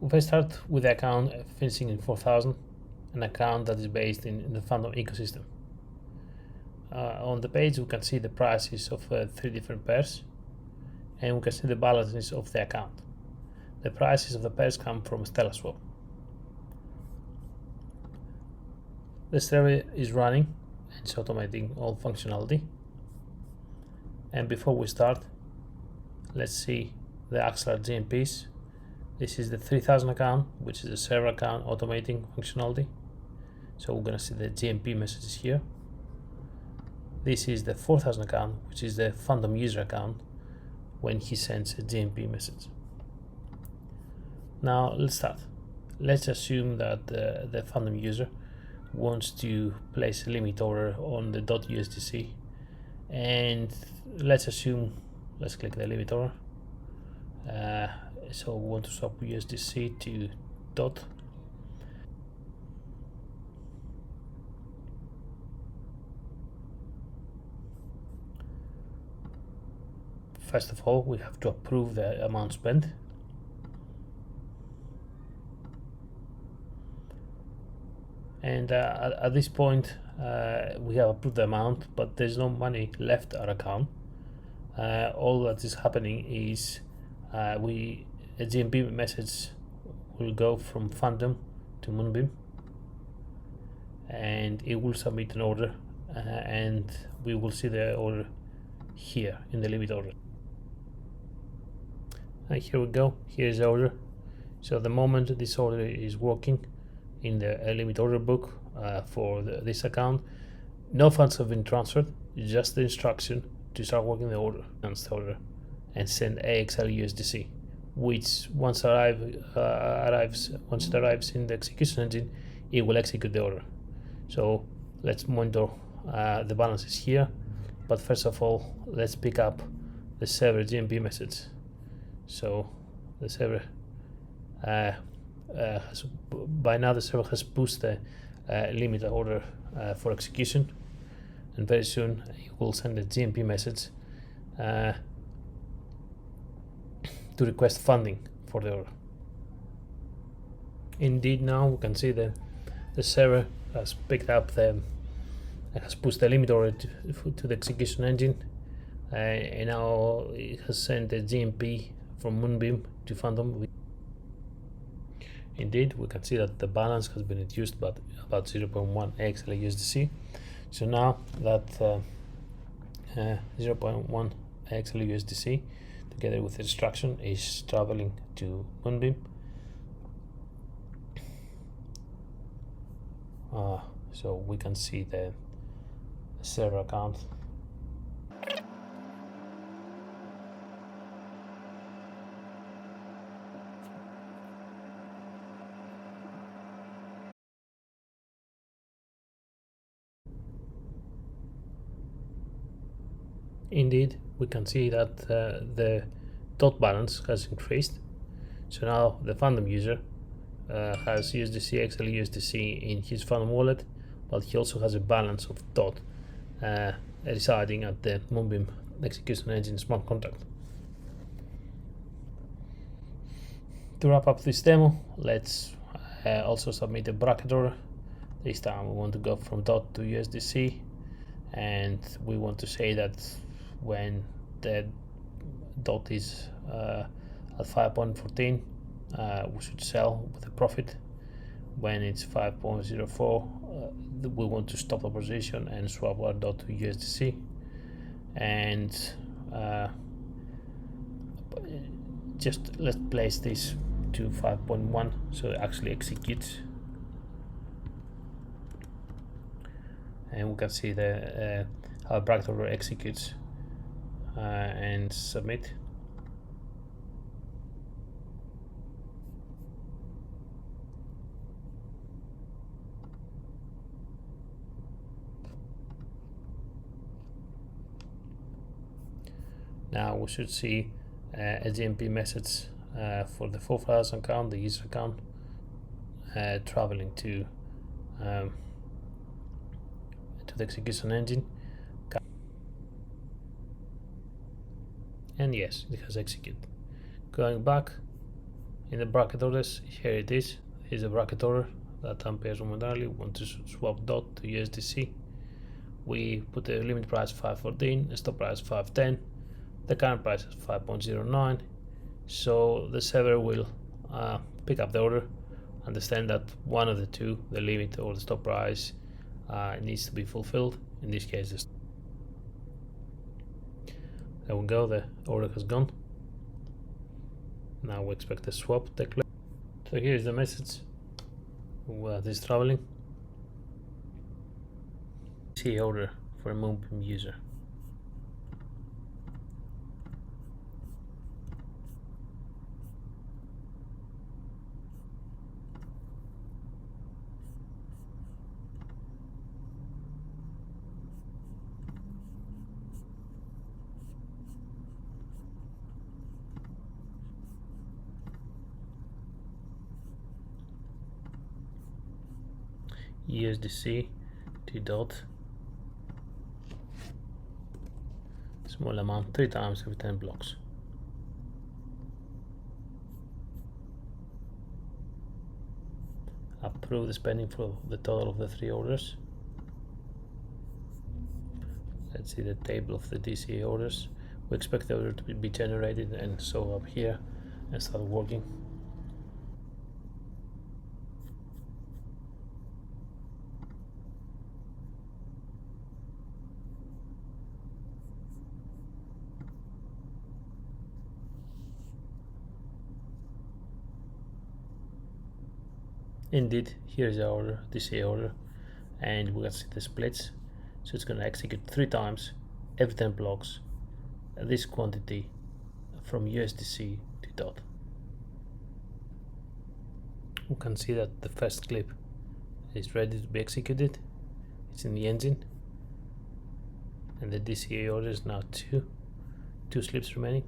If I start with the account finishing in 4000, an account that is based in the Fantom ecosystem. On the page we can see the prices of 3 different pairs, and we can see the balances of the account. The prices of the pairs come from StellaSwap. The server is running, it's automating all functionality. And before we start, let's see the actual GMPs. This is the 3000 account, which is the server account automating functionality. So we're gonna see the GMP messages here. This is the 4000 account, which is the Fantom user account when he sends a GMP message. Now let's start. Let's assume that the Fantom user wants to place a limit order on the .USDC, and let's click the limit order. So we want to swap USDC to DOT. First of all, we have to approve the amount spent. And at this point, we have approved the amount, but there's no money left our account. All that is happening is a GMP message will go from Fantom to Moonbeam, and it will submit an order, and we will see the order here in the limit order. And here we go, here's the order. So the moment this order is working in the limit order book for this account, no funds have been transferred, just the instruction to start working the order and send AXL USDC, which once it arrives in the execution engine, it will execute the order. So let's monitor the balances here, but first of all, let's pick up the server GMP message. So the server by now the server has pushed the limit order for execution, and very soon it will send a GMP message to request funding for the order. Indeed, now we can see the server has picked up has pushed the limit order to the execution engine, and now it has sent a GMP from Moonbeam to Fantom. Indeed, we can see that the balance has been reduced by about 0.1 AXL USDC. So now that 0.1 AXL USDC together with the instruction is traveling to Moonbeam. So we can see the server account. Indeed, we can see that the DOT balance has increased. So now the Fantom user has USDC, XL USDC in his Fantom wallet, but he also has a balance of DOT residing at the Moonbeam execution engine smart contract. To wrap up this demo, let's also submit a bracket order. This time we want to go from DOT to USDC, and we want to say that when the DOT is at 5.14, we should sell with a profit. When it's 5.04, we want to stop the position and swap our DOT to USDC. And just let's place this to 5.1 so it actually executes. And we can see the how bracket order executes and submit. Now we should see a GMP message for the 4000 account, the user account, traveling to the execution engine. And yes, it has executed. Going back, In the bracket orders, here it is. Here's a bracket order that appears momentarily. We want to swap DOT to USDC. We put the limit price 514, the stop price 510. The current price is 5.09. So the server will pick up the order, understand that one of the two, the limit or the stop price, needs to be fulfilled. In this case, there we go, the order has gone. Now we expect a swap to take place. So here is the message that is traveling. See order for a Moonbeam user. USDC to DOT, small amount 3 times every 10 blocks. Approve the spending for the total of the 3 orders. Let's see the table of the DCA orders. We expect the order to be generated and show up here and start working. Indeed, here's our order, DCA order, and we can see the splits. So it's going to execute 3 times every 10 blocks this quantity from USDC to DOT. We can see that the first clip is ready to be executed. It's in the engine, and the DCA order is now 2 slips remaining.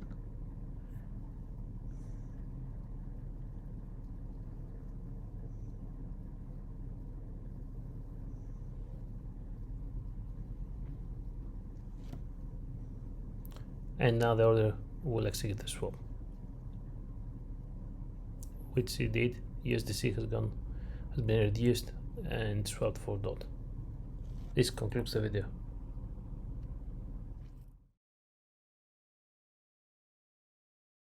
And now the order will execute the swap, which it did. USDC has been reduced and swapped for DOT. This concludes the video.